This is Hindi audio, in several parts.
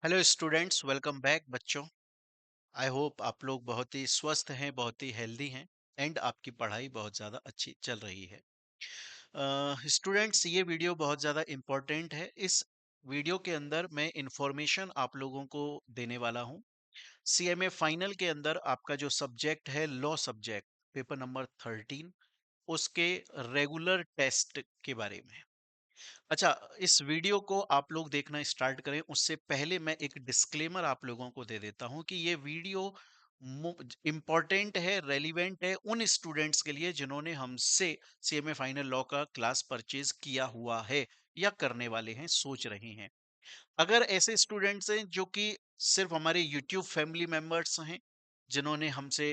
हेलो स्टूडेंट्स, वेलकम बैक बच्चों। आई होप आप लोग बहुत ही स्वस्थ हैं, बहुत ही हेल्दी हैं एंड आपकी पढ़ाई बहुत ज़्यादा अच्छी चल रही है। स्टूडेंट्स, ये वीडियो बहुत ज़्यादा इम्पोर्टेंट है। इस वीडियो के अंदर मैं इंफॉर्मेशन आप लोगों को देने वाला हूँ। सीएमए फाइनल के अंदर आपका जो सब्जेक्ट है लॉ सब्जेक्ट, पेपर नंबर 13, उसके रेगुलर टेस्ट के बारे में। अच्छा, इस वीडियो को आप लोग देखना स्टार्ट करें उससे पहले मैं एक डिस्क्लेमर आप लोगों को दे देता हूं कि ये वीडियो इम्पोर्टेंट है, रेलिवेंट है उन स्टूडेंट्स के लिए जिन्होंने हमसे सीएमए फाइनल लॉ का क्लास परचेज किया हुआ है या करने वाले हैं, सोच रहे हैं। अगर ऐसे स्टूडेंट्स हैं जो कि सिर्फ हमारे यूट्यूब फैमिली मेंबर्स हैं, जिन्होंने हमसे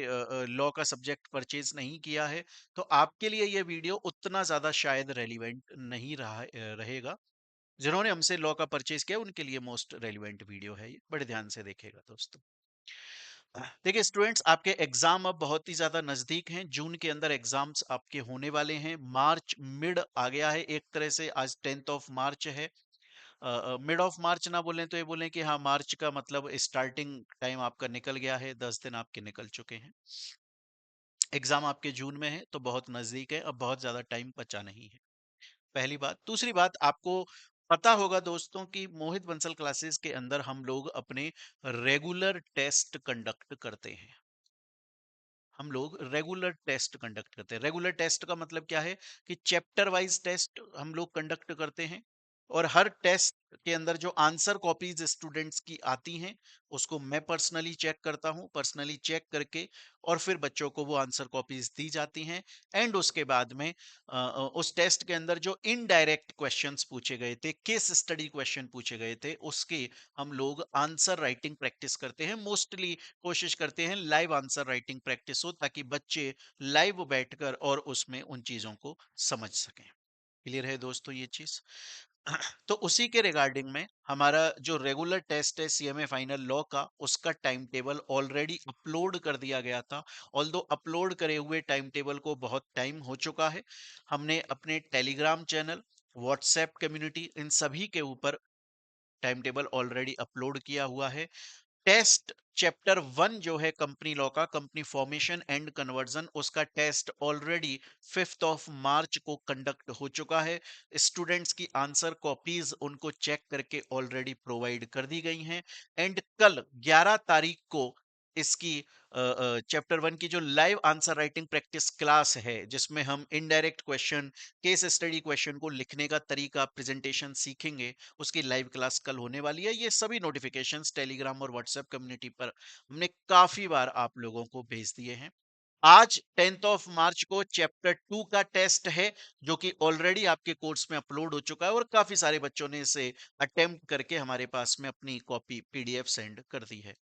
लॉ का सब्जेक्ट परचेज नहीं किया है, तो आपके लिए ये वीडियो उतना ज्यादा शायद रेलिवेंट नहीं रहेगा। जिन्होंने हमसे लॉ का परचेज किया उनके लिए मोस्ट रेलिवेंट वीडियो है ये, बड़े ध्यान से देखिएगा दोस्तों। देखिए स्टूडेंट्स, आपके एग्जाम अब बहुत ही ज्यादा नजदीक हैं। जून के अंदर एग्जाम्स आपके होने वाले हैं। मार्च मिड आ गया है एक तरह से, आज 10th ऑफ मार्च है। मिड ऑफ मार्च ना बोलें तो ये बोलें कि हाँ, मार्च का मतलब स्टार्टिंग टाइम आपका निकल गया है, 10 दिन आपके निकल चुके हैं। एग्जाम आपके जून में है तो बहुत नजदीक है, अब बहुत ज्यादा टाइम बचा नहीं है। पहली बात। दूसरी बात, आपको पता होगा दोस्तों कि मोहित बंसल क्लासेस के अंदर हम लोग अपने रेगुलर टेस्ट कंडक्ट करते हैं। हम लोग रेगुलर टेस्ट कंडक्ट करते हैं। रेगुलर टेस्ट का मतलब क्या है कि चैप्टर वाइज टेस्ट हम लोग कंडक्ट करते हैं, और हर टेस्ट के अंदर जो आंसर कॉपीज स्टूडेंट्स की आती हैं उसको मैं पर्सनली चेक करता हूं। पर्सनली चेक करके और फिर बच्चों को वो आंसर कॉपीज दी जाती हैं। एंड उसके बाद में उस टेस्ट के अंदर जो इनडायरेक्ट क्वेश्चंस पूछे गए थे, केस स्टडी क्वेश्चन पूछे गए थे, उसके हम लोग आंसर राइटिंग प्रैक्टिस करते हैं। मोस्टली कोशिश करते हैं लाइव आंसर राइटिंग प्रैक्टिस हो, ताकि बच्चे लाइव बैठकर और उसमें उन चीजों को समझ सकें। क्लियर है दोस्तों ये चीज? तो उसी के रिगार्डिंग में हमारा जो रेगुलर टेस्ट है सीएमए फाइनल लॉ का, उसका टाइम टेबल ऑलरेडी अपलोड कर दिया गया था। ऑल्दो अपलोड करे हुए टाइम टेबल को बहुत टाइम हो चुका है। हमने अपने टेलीग्राम चैनल, व्हाट्सएप कम्युनिटी, इन सभी के ऊपर टाइम टेबल ऑलरेडी अपलोड किया हुआ है। टेस्ट चैप्टर 1 जो है कंपनी लॉ का, कंपनी फॉर्मेशन एंड कन्वर्जन, उसका test already 5th of March को कंडक्ट हो चुका है। स्टूडेंट्स की आंसर कॉपीज उनको चेक करके ऑलरेडी प्रोवाइड कर दी गई हैं। एंड कल 11 तारीख को इसकी चैप्टर 1 की जो live answer writing practice class है, जिसमें हम indirect question, case study question को लिखने का तरीका, प्रेजेंटेशन सीखेंगे, उसकी लाइव क्लास कल होने वाली है। ये सभी नोटिफिकेशंस टेलीग्राम और व्हाट्सएप कम्युनिटी पर हमने काफी बार आप लोगों को भेज दिए हैं। आज 10th ऑफ मार्च को चैप्टर 2 का टेस्ट है, जो कि ऑलरेडी आपके कोर्स में अपलोड हो चुका है और काफी सारे बच्चों ने इसे अटेम्प्ट करके हमारे पास में अपनी कॉपी पीडीएफ सेंड कर दी है।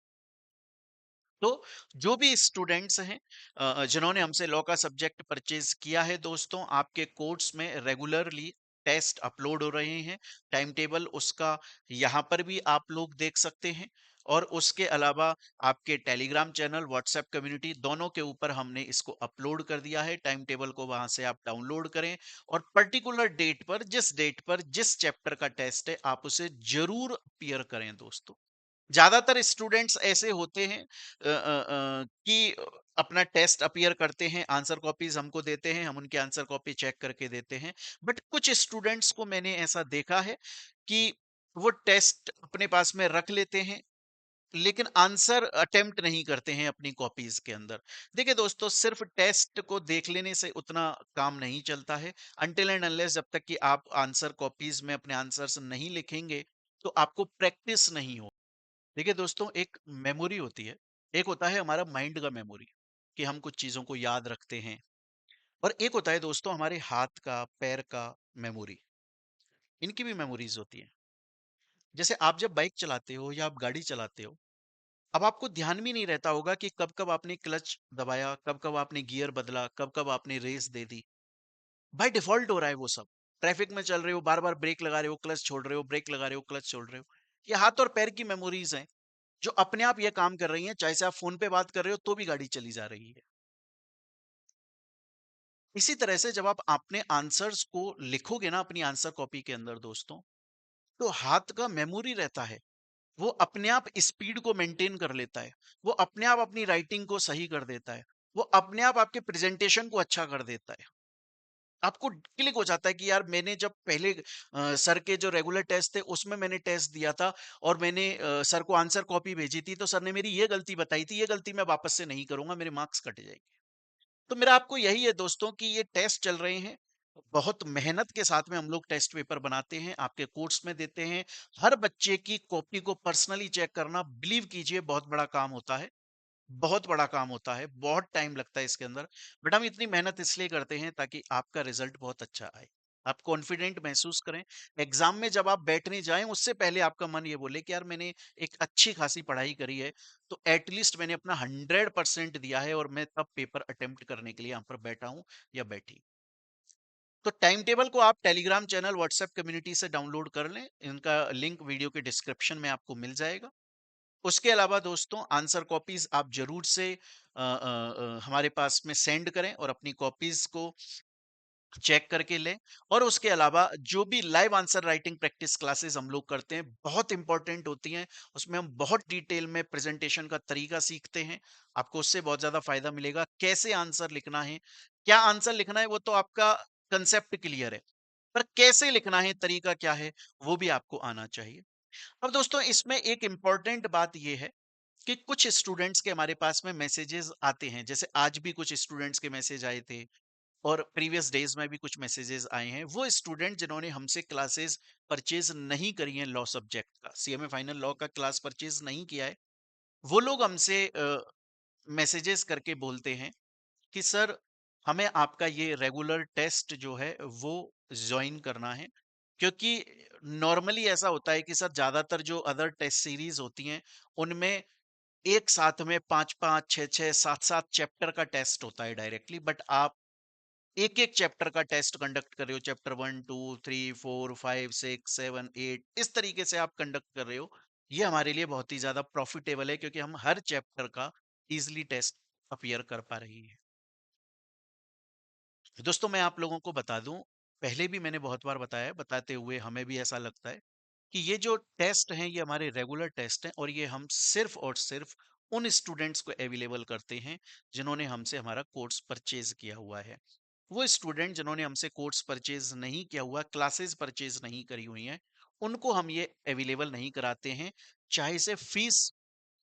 तो जो भी स्टूडेंट्स हैं जिन्होंने हमसे लॉ का सब्जेक्ट परचेज किया है दोस्तों, आपके कोर्स में रेगुलरली टेस्ट अपलोड हो रहे हैं। टाइम टेबल उसका यहाँ पर भी आप लोग देख सकते हैं। और उसके अलावा आपके टेलीग्राम चैनल, व्हाट्सएप कम्युनिटी, दोनों के ऊपर हमने इसको अपलोड कर दिया है। टाइम टेबल को वहां से आप डाउनलोड करें और पर्टिकुलर डेट पर, जिस डेट पर जिस चैप्टर का टेस्ट है, आप उसे जरूर अपीयर करें दोस्तों। ज्यादातर स्टूडेंट्स ऐसे होते हैं कि अपना टेस्ट अपीयर करते हैं, आंसर कॉपीज हमको देते हैं, हम उनकी आंसर कॉपी चेक करके देते हैं। बट कुछ स्टूडेंट्स को मैंने ऐसा देखा है कि वो टेस्ट अपने पास में रख लेते हैं, लेकिन आंसर अटेम्प्ट नहीं करते हैं अपनी कॉपीज के अंदर। देखिए दोस्तों, सिर्फ टेस्ट को देख लेने से उतना काम नहीं चलता है। अनटिल एंड अनलेस जब तक कि आप आंसर कॉपीज में अपने आंसर्स नहीं लिखेंगे, तो आपको प्रैक्टिस नहीं हो। देखिए दोस्तों, एक मेमोरी होती है, एक होता है हमारा माइंड का मेमोरी, कि हम कुछ चीजों को याद रखते हैं। और एक होता है दोस्तों हमारे हाथ का, पैर का मेमोरी। इनकी भी मेमोरीज होती है। जैसे आप जब बाइक चलाते हो या आप गाड़ी चलाते हो, अब आपको ध्यान भी नहीं रहता होगा कि कब कब आपने क्लच दबाया, कब कब आपने गियर बदला, कब कब आपने रेस दे दी। बाय डिफॉल्ट हो रहा है वो सब। ट्रैफिक में चल रहे हो, बार बार ब्रेक लगा रहे हो, क्लच छोड़ रहे हो, ब्रेक लगा रहे हो, क्लच छोड़ रहे हो। ये हाथ और पैर की मेमोरीज हैं, जो अपने आप ये काम कर रही हैं, चाहे से आप फोन पे बात कर रहे हो तो भी गाड़ी चली जा रही है। इसी तरह से जब आप अपने आंसर्स को लिखोगे ना अपनी आंसर कॉपी के अंदर दोस्तों, तो हाथ का मेमोरी रहता है, वो अपने आप स्पीड को मेंटेन कर लेता है, वो अपने आप अपनी राइटिंग को सही कर देता है, वो अपने आप आपके प्रेजेंटेशन को अच्छा कर देता है। आपको क्लिक हो जाता है कि यार मैंने जब पहले सर के जो रेगुलर टेस्ट थे उसमें मैंने टेस्ट दिया था और मैंने सर को आंसर कॉपी भेजी थी, तो सर ने मेरी ये गलती बताई थी, ये गलती मैं वापस से नहीं करूंगा, मेरे मार्क्स कट जाएंगे। तो मेरा आपको यही है दोस्तों कि ये टेस्ट चल रहे हैं, बहुत मेहनत के साथ में हम लोग टेस्ट पेपर बनाते हैं, आपके कोर्स में देते हैं। हर बच्चे की कॉपी को पर्सनली चेक करना, बिलीव कीजिए, बहुत बड़ा काम होता है, बहुत बड़ा काम होता है, बहुत टाइम लगता है इसके अंदर। बट हम इतनी मेहनत इसलिए करते हैं ताकि आपका रिजल्ट बहुत अच्छा आए, आप कॉन्फिडेंट महसूस करें। एग्जाम में जब आप बैठने जाएं उससे पहले आपका मन ये बोले कि यार मैंने एक अच्छी खासी पढ़ाई करी है, तो एटलीस्ट मैंने अपना 100% दिया है और मैं तब पेपर अटेम्प्ट करने के लिए यहाँ पर बैठा हूँ या बैठी। तो टाइम टेबल को आप टेलीग्राम चैनल, व्हाट्सएप कम्युनिटी से डाउनलोड कर लें, इनका लिंक वीडियो के डिस्क्रिप्शन में आपको मिल जाएगा। उसके अलावा दोस्तों आंसर कॉपीज आप जरूर से हमारे पास में सेंड करें और अपनी कॉपीज को चेक करके लें। और उसके अलावा जो भी live answer writing practice classes हम लोग करते हैं, बहुत इंपॉर्टेंट होती हैं। उसमें हम बहुत डिटेल में प्रेजेंटेशन का तरीका सीखते हैं, आपको उससे बहुत ज्यादा फायदा मिलेगा। कैसे आंसर लिखना है, क्या आंसर लिखना है, वो तो आपका कंसेप्ट क्लियर है, पर कैसे लिखना है, तरीका क्या है, वो भी आपको आना चाहिए। अब दोस्तों इसमें एक इंपॉर्टेंट बात यह है कि कुछ स्टूडेंट्स के हमारे पास में मैसेजेस आते हैं, जैसे आज भी कुछ स्टूडेंट्स के मैसेज आए थे और प्रीवियस डेज में भी कुछ मैसेजेस आए हैं। वो स्टूडेंट जिन्होंने हमसे क्लासेस परचेज नहीं करी हैं, लॉ सब्जेक्ट का, सीएमए फाइनल लॉ का क्लास परचेज नहीं किया है, वो लोग हमसे मैसेजेस करके बोलते हैं कि सर हमें आपका ये रेगुलर टेस्ट जो है वो ज्वाइन करना है। क्योंकि नॉर्मली ऐसा होता है कि सर ज्यादातर जो अदर टेस्ट सीरीज होती हैं उनमें एक साथ में 5-5, 6-6, 7-7 चैप्टर का टेस्ट होता है डायरेक्टली, बट आप एक एक चैप्टर का टेस्ट कंडक्ट कर रहे हो, चैप्टर 1, 2, 3, 4, 5, 6, 7, 8, इस तरीके से आप कंडक्ट कर रहे हो। ये हमारे लिए बहुत ही ज्यादा प्रॉफिटेबल है क्योंकि हम हर चैप्टर का इजिली टेस्ट अपीयर कर पा रही है। दोस्तों मैं आप लोगों को बता दूं, पहले भी मैंने बहुत बार बताया है, बताते हुए हमें भी ऐसा लगता है कि ये जो टेस्ट हैं ये हमारे रेगुलर टेस्ट हैं और ये हम सिर्फ और सिर्फ उन स्टूडेंट्स को अवेलेबल करते हैं जिन्होंने हमसे हमारा कोर्स परचेज किया हुआ है। वो स्टूडेंट जिन्होंने हमसे कोर्स परचेज नहीं किया हुआ, क्लासेस परचेज नहीं करी हुई हैं, उनको हम ये अवेलेबल नहीं कराते हैं, चाहे से फीस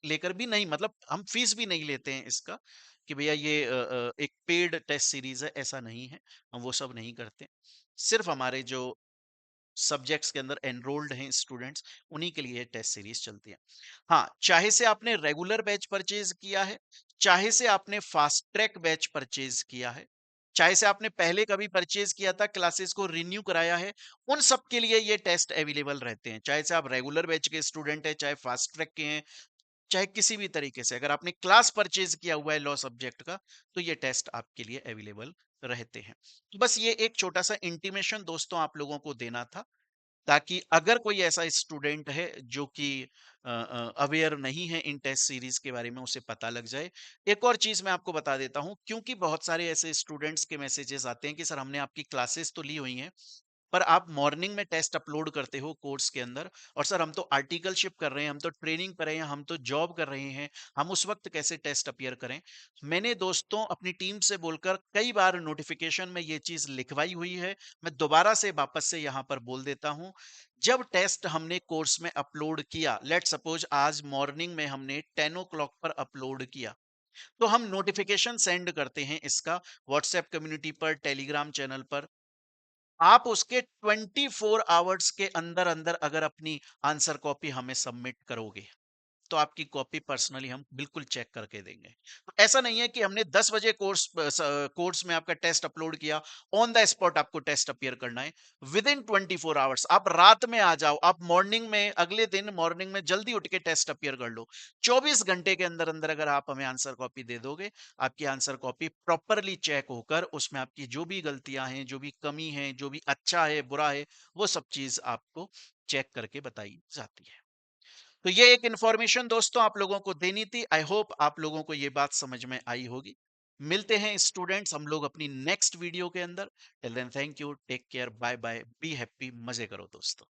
लेकर भी नहीं, मतलब हम फीस भी नहीं लेते हैं इसका कि भैया ये एक पेड टेस्ट सीरीज है, ऐसा नहीं है, हम वो सब नहीं करते। सिर्फ हमारे जो सब्जेक्ट्स के अंदर एनरोल्ड हैं स्टूडेंट्स, उन्हीं के लिए टेस्ट सीरीज चलती है। हाँ, चाहे से आपने रेगुलर बैच परचेज किया है, चाहे से आपने फास्ट ट्रैक बैच परचेज किया है, चाहे से आपने पहले कभी परचेज किया था, क्लासेस को रिन्यू कराया है, उन सब के लिए ये टेस्ट अवेलेबल रहते हैं। चाहे से आप रेगुलर बैच के स्टूडेंट हैं, चाहे फास्ट ट्रैक के हैं, चाहे किसी भी तरीके से अगर आपने क्लास परचेज किया हुआ है लॉ सब्जेक्ट का, तो ये टेस्ट आपके लिए अवेलेबल रहते हैं। तो बस ये एक छोटा सा इंटीमेशन दोस्तों आप लोगों को देना था, ताकि अगर कोई ऐसा स्टूडेंट है जो कि अवेयर नहीं है इन टेस्ट सीरीज के बारे में, उसे पता लग जाए। एक और चीज मैं आपको बता देता हूं, क्योंकि बहुत सारे ऐसे स्टूडेंट्स के मैसेजेस आते हैं कि सर हमने आपकी क्लासेस तो ली हुई हैं, पर आप मॉर्निंग में टेस्ट अपलोड करते हो कोर्स के अंदर, और सर हम तो आर्टिकलशिप कर रहे हैं, हम तो ट्रेनिंग कर रहे हैं, हम तो जॉब कर रहे हैं, हम उस वक्त कैसे टेस्ट अपीयर करें। मैंने दोस्तों अपनी टीम से बोलकर कई बार नोटिफिकेशन में ये चीज लिखवाई हुई है, मैं दोबारा से वापस से यहां पर बोल देता हूं। जब टेस्ट हमने कोर्स में अपलोड किया, लेट सपोज आज मॉर्निंग में हमने 10 o'clock पर अपलोड किया, तो हम नोटिफिकेशन सेंड करते हैं इसका व्हाट्सएप कम्युनिटी पर, टेलीग्राम चैनल पर। आप उसके 24 आवर्स के अंदर अंदर अगर अपनी आंसर कॉपी हमें सबमिट करोगे, तो आपकी कॉपी पर्सनली हम बिल्कुल चेक करके देंगे। तो ऐसा नहीं है कि हमने 10 बजे कोर्स में आपका टेस्ट अपलोड किया, ऑन द स्पॉट आपको टेस्ट अपीयर करना है। विद इन 24 आवर्स, आप रात में आ जाओ, आप मॉर्निंग में, अगले दिन मॉर्निंग में जल्दी उठ के टेस्ट अपीयर कर लो, 24 घंटे के अंदर अंदर अगर आप हमें आंसर कॉपी दे दोगे, आपकी आंसर कॉपी प्रॉपरली चेक होकर उसमें आपकी जो भी गलतियां हैं, जो भी कमी है, जो भी अच्छा है, बुरा है, वो सब चीज आपको चेक करके बताई जाती है। तो ये एक इंफॉर्मेशन दोस्तों आप लोगों को देनी थी। आई होप आप लोगों को ये बात समझ में आई होगी। मिलते हैं स्टूडेंट्स हम लोग अपनी नेक्स्ट वीडियो के अंदर। Till then thank you, take care, bye bye, be happy, मजे करो दोस्तों।